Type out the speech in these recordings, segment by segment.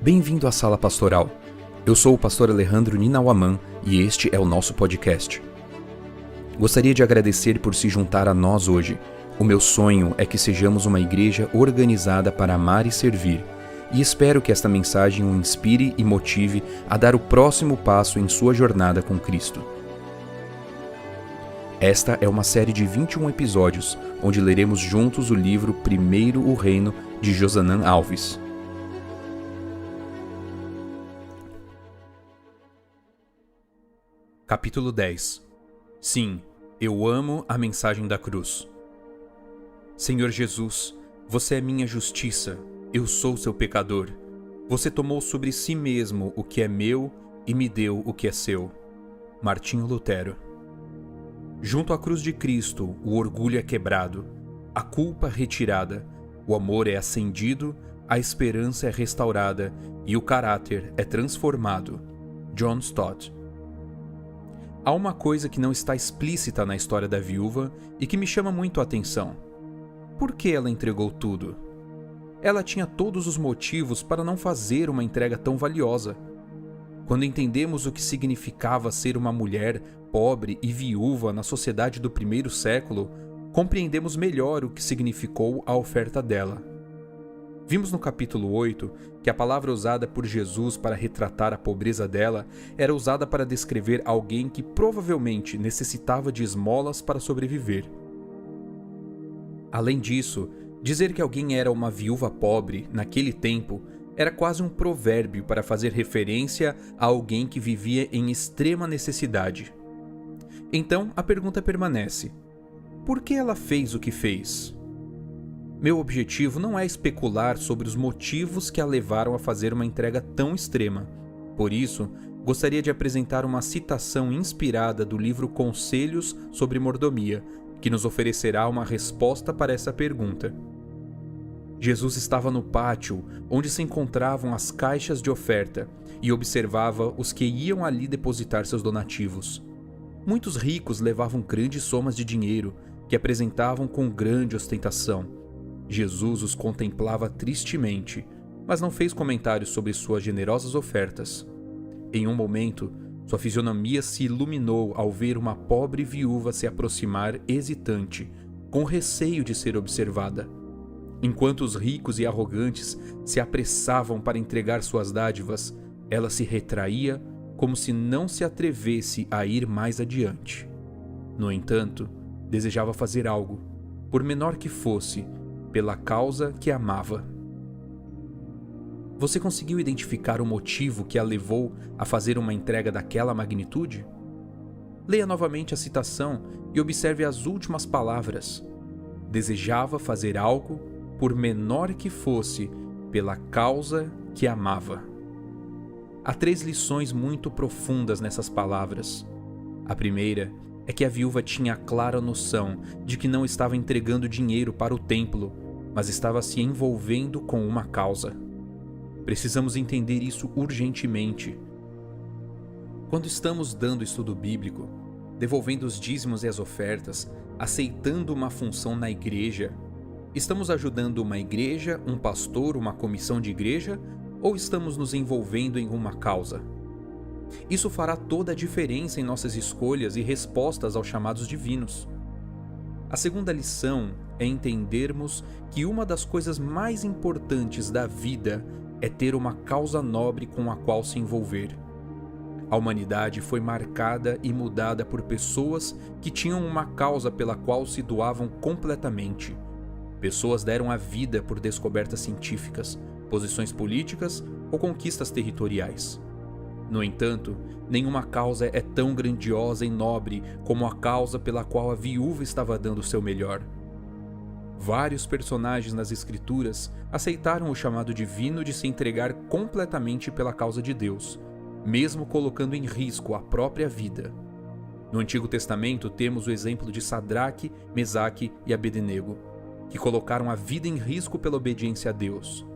Bem-vindo à Sala Pastoral. Eu sou o pastor Alejandro Ninauaman e este é o nosso podcast. Gostaria de agradecer por se juntar a nós hoje. O meu sonho é que sejamos uma igreja organizada para amar e servir, e espero que esta mensagem o inspire e motive a dar o próximo passo em sua jornada com Cristo. Esta é uma série de 21 episódios, onde leremos juntos o livro Primeiro o Reino, de Josanã Alves. Capítulo 10. Sim, eu amo a mensagem da cruz. Senhor Jesus, você é minha justiça, eu sou seu pecador. Você tomou sobre si mesmo o que é meu e me deu o que é seu. Martinho Lutero. Junto à cruz de Cristo, o orgulho é quebrado, a culpa retirada, o amor é acendido, a esperança é restaurada e o caráter é transformado. John Stott. Há uma coisa que não está explícita na história da viúva e que me chama muito a atenção. Por que ela entregou tudo? Ela tinha todos os motivos para não fazer uma entrega tão valiosa. Quando entendemos o que significava ser uma mulher pobre e viúva na sociedade do primeiro século, compreendemos melhor o que significou a oferta dela. Vimos no capítulo 8 que a palavra usada por Jesus para retratar a pobreza dela era usada para descrever alguém que provavelmente necessitava de esmolas para sobreviver. Além disso, dizer que alguém era uma viúva pobre naquele tempo era quase um provérbio para fazer referência a alguém que vivia em extrema necessidade. Então a pergunta permanece: por que ela fez o que fez? Meu objetivo não é especular sobre os motivos que a levaram a fazer uma entrega tão extrema. Por isso, gostaria de apresentar uma citação inspirada do livro Conselhos sobre Mordomia, que nos oferecerá uma resposta para essa pergunta. Jesus estava no pátio, onde se encontravam as caixas de oferta, e observava os que iam ali depositar seus donativos. Muitos ricos levavam grandes somas de dinheiro, que apresentavam com grande ostentação. Jesus os contemplava tristemente, mas não fez comentários sobre suas generosas ofertas. Em um momento, sua fisionomia se iluminou ao ver uma pobre viúva se aproximar hesitante, com receio de ser observada. Enquanto os ricos e arrogantes se apressavam para entregar suas dádivas, ela se retraía como se não se atrevesse a ir mais adiante. No entanto, desejava fazer algo, por menor que fosse, pela causa que amava. Você conseguiu identificar o motivo que a levou a fazer uma entrega daquela magnitude? Leia novamente a citação e observe as últimas palavras. Desejava fazer algo, por menor que fosse, pela causa que amava. Há 3 lições muito profundas nessas palavras. A primeira é que a viúva tinha a clara noção de que não estava entregando dinheiro para o templo, mas estava se envolvendo com uma causa. Precisamos entender isso urgentemente. Quando estamos dando estudo bíblico, devolvendo os dízimos e as ofertas, aceitando uma função na igreja, estamos ajudando uma igreja, um pastor, uma comissão de igreja, ou estamos nos envolvendo em uma causa? Isso fará toda a diferença em nossas escolhas e respostas aos chamados divinos. A segunda lição é entendermos que uma das coisas mais importantes da vida é ter uma causa nobre com a qual se envolver. A humanidade foi marcada e mudada por pessoas que tinham uma causa pela qual se doavam completamente. Pessoas deram a vida por descobertas científicas, posições políticas ou conquistas territoriais. No entanto, nenhuma causa é tão grandiosa e nobre como a causa pela qual a viúva estava dando o seu melhor. Vários personagens nas Escrituras aceitaram o chamado divino de se entregar completamente pela causa de Deus, mesmo colocando em risco a própria vida. No Antigo Testamento temos o exemplo de Sadraque, Mesaque e Abednego, que colocaram a vida em risco pela obediência a Deus.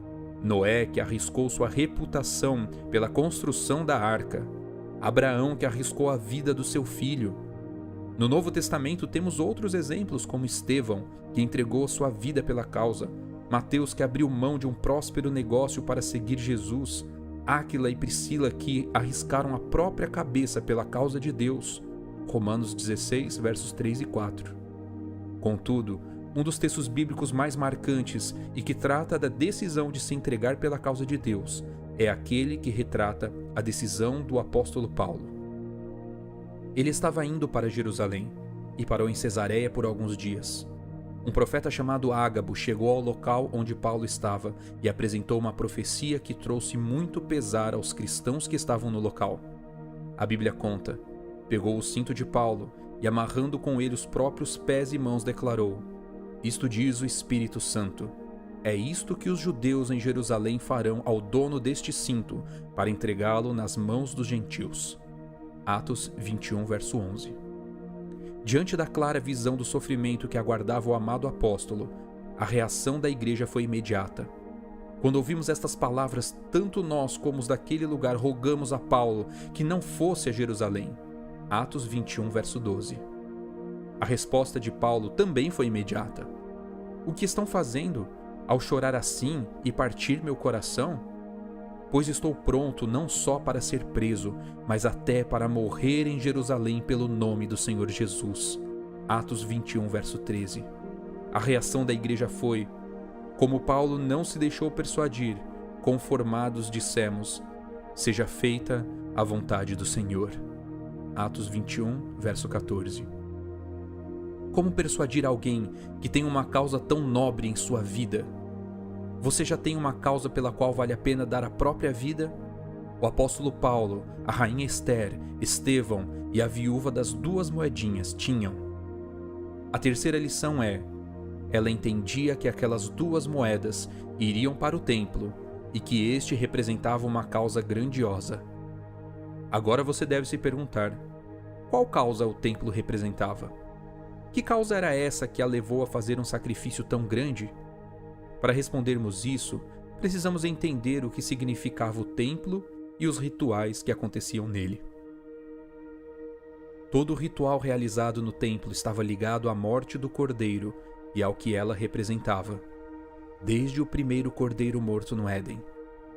Noé, que arriscou sua reputação pela construção da arca. Abraão, que arriscou a vida do seu filho. No Novo Testamento temos outros exemplos, como Estevão, que entregou sua vida pela causa, Mateus, que abriu mão de um próspero negócio para seguir Jesus, Áquila e Priscila que arriscaram a própria cabeça pela causa de Deus. Romanos 16, versos 3 e 4. Contudo, um dos textos bíblicos mais marcantes e que trata da decisão de se entregar pela causa de Deus é aquele que retrata a decisão do apóstolo Paulo. Ele estava indo para Jerusalém e parou em Cesareia por alguns dias. Um profeta chamado Ágabo chegou ao local onde Paulo estava e apresentou uma profecia que trouxe muito pesar aos cristãos que estavam no local. A Bíblia conta: pegou o cinto de Paulo e, amarrando com ele os próprios pés e mãos, declarou: "Isto diz o Espírito Santo. É isto que os judeus em Jerusalém farão ao dono deste cinto, para entregá-lo nas mãos dos gentios." Atos 21, verso 11. Diante da clara visão do sofrimento que aguardava o amado apóstolo, a reação da igreja foi imediata. Quando ouvimos estas palavras, tanto nós como os daquele lugar rogamos a Paulo que não fosse a Jerusalém. Atos 21, verso 12. A resposta de Paulo também foi imediata. "O que estão fazendo ao chorar assim e partir meu coração? Pois estou pronto não só para ser preso, mas até para morrer em Jerusalém pelo nome do Senhor Jesus." Atos 21, verso 13. A reação da igreja foi: como Paulo não se deixou persuadir, conformados dissemos: "Seja feita a vontade do Senhor." Atos 21, verso 14. Como persuadir alguém que tem uma causa tão nobre em sua vida? Você já tem uma causa pela qual vale a pena dar a própria vida? O apóstolo Paulo, a rainha Esther, Estevão e a viúva das 2 moedinhas tinham. A terceira lição é: ela entendia que aquelas 2 moedas iriam para o templo e que este representava uma causa grandiosa. Agora você deve se perguntar: qual causa o templo representava? Que causa era essa que a levou a fazer um sacrifício tão grande? Para respondermos isso, precisamos entender o que significava o templo e os rituais que aconteciam nele. Todo o ritual realizado no templo estava ligado à morte do cordeiro e ao que ela representava. Desde o primeiro cordeiro morto no Éden,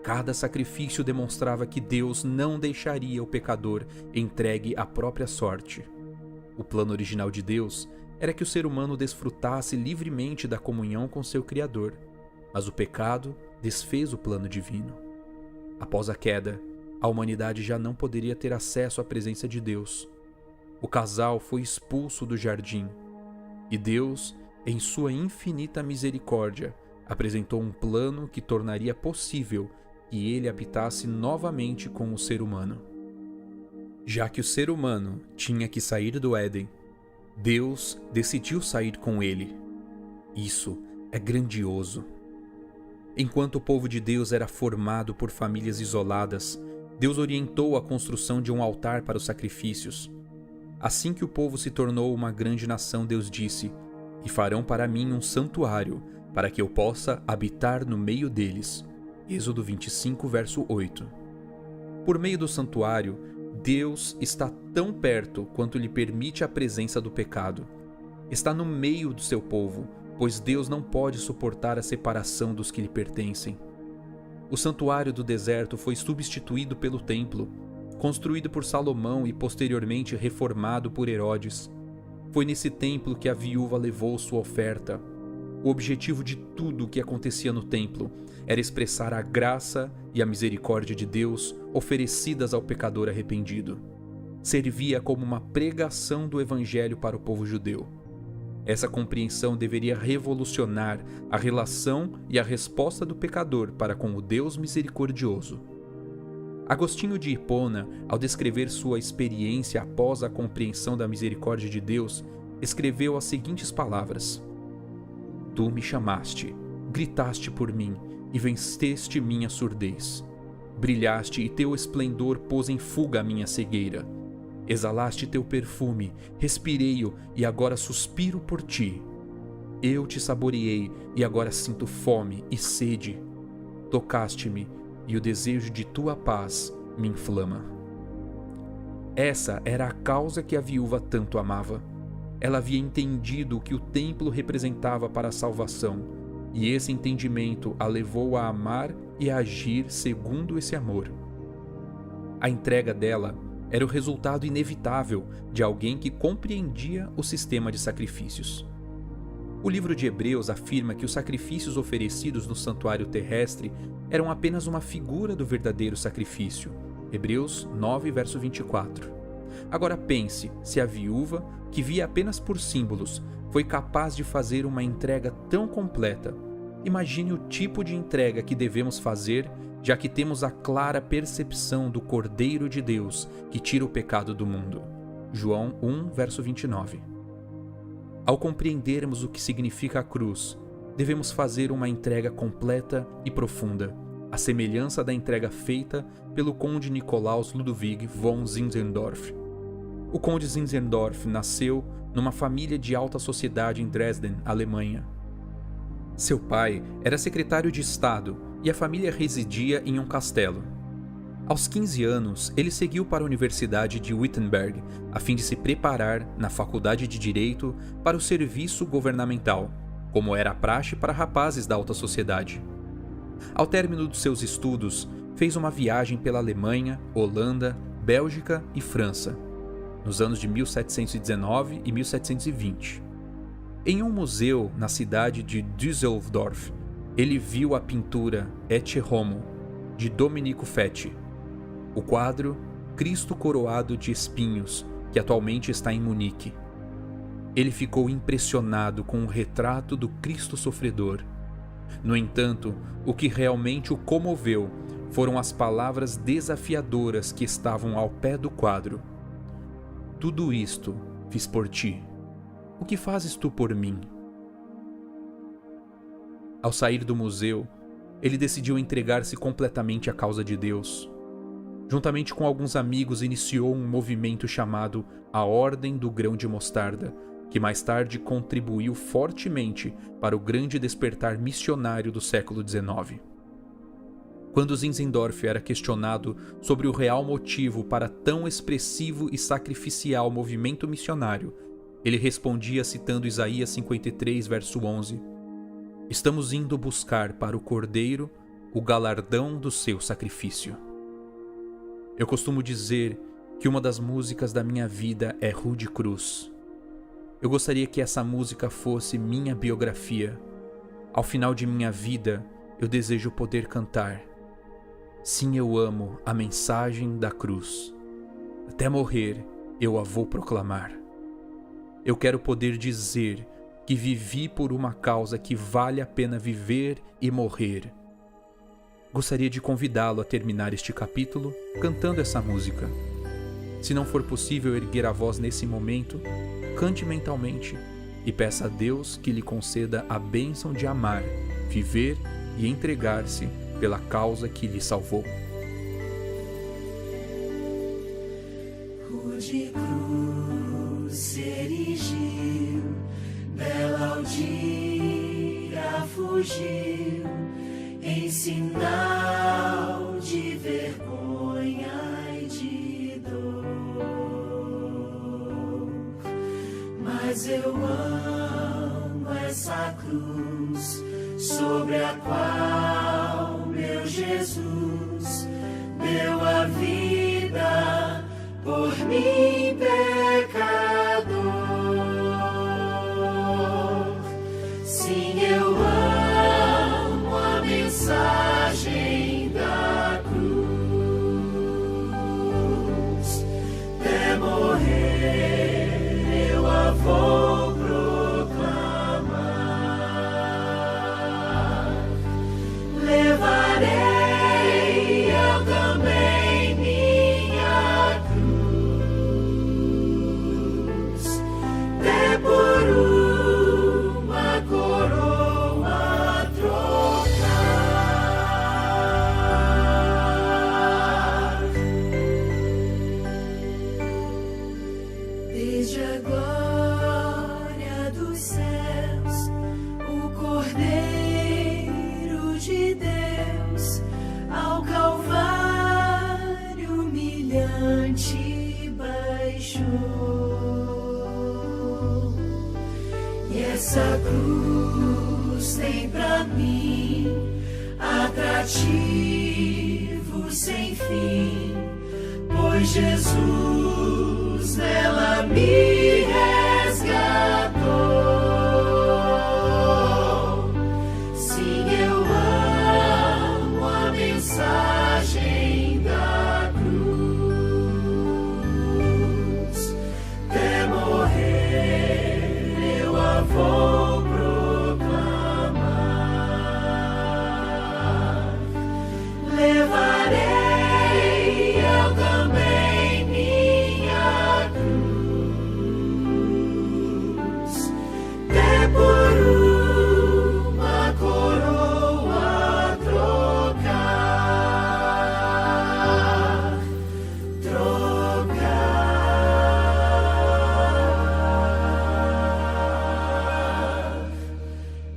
cada sacrifício demonstrava que Deus não deixaria o pecador entregue à própria sorte. O plano original de Deus era que o ser humano desfrutasse livremente da comunhão com seu Criador, mas o pecado desfez o plano divino. Após a queda, a humanidade já não poderia ter acesso à presença de Deus. O casal foi expulso do jardim, e Deus, em sua infinita misericórdia, apresentou um plano que tornaria possível que ele habitasse novamente com o ser humano. Já que o ser humano tinha que sair do Éden, Deus decidiu sair com ele. Isso é grandioso. Enquanto o povo de Deus era formado por famílias isoladas, Deus orientou a construção de um altar para os sacrifícios. Assim que o povo se tornou uma grande nação, Deus disse: "E farão para mim um santuário, para que eu possa habitar no meio deles." Êxodo 25, verso 8. Por meio do santuário, Deus está tão perto quanto lhe permite a presença do pecado. Está no meio do seu povo, pois Deus não pode suportar a separação dos que lhe pertencem. O santuário do deserto foi substituído pelo templo, construído por Salomão e posteriormente reformado por Herodes. Foi nesse templo que a viúva levou sua oferta. O objetivo de tudo o que acontecia no templo era expressar a graça e a misericórdia de Deus oferecidas ao pecador arrependido. Servia como uma pregação do evangelho para o povo judeu. Essa compreensão deveria revolucionar a relação e a resposta do pecador para com o Deus misericordioso. Agostinho de Hipona, ao descrever sua experiência após a compreensão da misericórdia de Deus, escreveu as seguintes palavras: "Tu me chamaste, gritaste por mim e venceste minha surdez. Brilhaste e teu esplendor pôs em fuga a minha cegueira. Exalaste teu perfume, respirei-o e agora suspiro por ti. Eu te saboreei e agora sinto fome e sede. Tocaste-me e o desejo de tua paz me inflama." Essa era a causa que a viúva tanto amava. Ela havia entendido o que o templo representava para a salvação, e esse entendimento a levou a amar e a agir segundo esse amor. A entrega dela era o resultado inevitável de alguém que compreendia o sistema de sacrifícios. O livro de Hebreus afirma que os sacrifícios oferecidos no santuário terrestre eram apenas uma figura do verdadeiro sacrifício. Hebreus 9, verso 24. Agora pense se a viúva, que via apenas por símbolos, foi capaz de fazer uma entrega tão completa. Imagine o tipo de entrega que devemos fazer, já que temos a clara percepção do Cordeiro de Deus que tira o pecado do mundo. João 1, verso 29. Ao compreendermos o que significa a cruz, devemos fazer uma entrega completa e profunda, à semelhança da entrega feita pelo conde Nikolaus Ludwig von Zinzendorf. O conde Zinzendorf nasceu numa família de alta sociedade em Dresden, Alemanha. Seu pai era secretário de Estado e a família residia em um castelo. Aos 15 anos, ele seguiu para a Universidade de Wittenberg, a fim de se preparar na Faculdade de Direito para o serviço governamental, como era a praxe para rapazes da alta sociedade. Ao término dos seus estudos, fez uma viagem pela Alemanha, Holanda, Bélgica e França, nos anos de 1719 e 1720. Em um museu na cidade de Düsseldorf, ele viu a pintura Ecce Homo, de Domenico Fetti, o quadro Cristo Coroado de Espinhos, que atualmente está em Munique. Ele ficou impressionado com o retrato do Cristo sofredor. No entanto, o que realmente o comoveu foram as palavras desafiadoras que estavam ao pé do quadro. Tudo isto fiz por ti. O que fazes tu por mim? Ao sair do museu, ele decidiu entregar-se completamente à causa de Deus. Juntamente com alguns amigos, iniciou um movimento chamado a Ordem do Grão de Mostarda, que mais tarde contribuiu fortemente para o grande despertar missionário do século XIX. Quando Zinzendorf era questionado sobre o real motivo para tão expressivo e sacrificial movimento missionário, ele respondia citando Isaías 53, verso 11: "Estamos indo buscar para o Cordeiro o galardão do seu sacrifício." Eu costumo dizer que uma das músicas da minha vida é Rude Cruz. Eu gostaria que essa música fosse minha biografia. Ao final de minha vida, eu desejo poder cantar: "Sim, eu amo a mensagem da cruz. Até morrer, eu a vou proclamar." Eu quero poder dizer que vivi por uma causa que vale a pena viver e morrer. Gostaria de convidá-lo a terminar este capítulo cantando essa música. Se não for possível erguer a voz nesse momento, cante mentalmente e peça a Deus que lhe conceda a bênção de amar, viver e entregar-se pela causa que lhe salvou. Rude cruz se erigiu, bela Aldia fugiu, em sinal de vergonha e de dor. Mas eu amo essa cruz, sobre a qual meu Jesus deu a vida por mim, pecador. Sim, eu amo a mensagem da cruz. Até morrer eu a vou proclamar. Levarei eu também minha cruz, até por uma coroa trocar. Desde a glória dos céus, o Cordeiro de Deus ao Calvário humilhante baixou. E essa cruz tem pra mim atrativo sem fim, Jesus nela me resgatou. Sim, eu amo a mensagem da cruz. Até morrer eu a vou proclamar. Levarei eu também minha cruz, até por uma coroa trocar.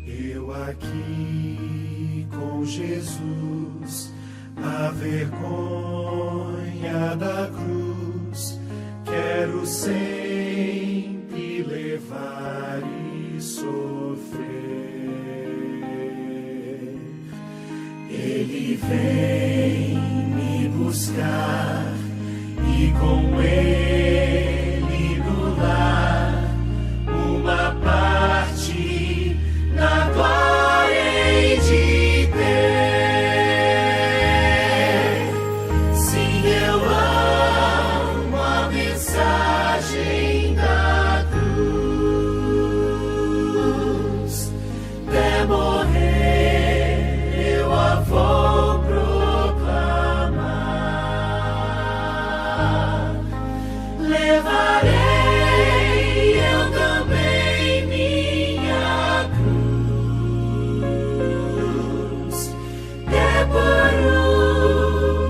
Eu aqui com Jesus, a vergonha da cruz, quero sempre levar e sofrer. Ele vem me buscar e com ele no lar uma parte na glória hei de ter. Sim, eu amo a mensagem da cruz. Até morrer eu a vou proclamar. Levarei eu também minha cruz, até por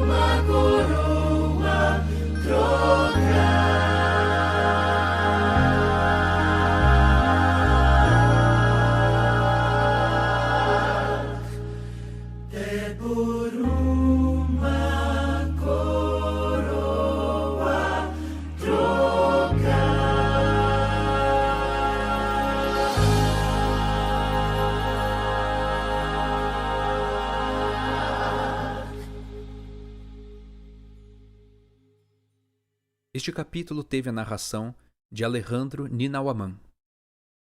uma coroa trocar. Até por uma coroa trocar. Este capítulo teve a narração de Alejandro Ninawaman.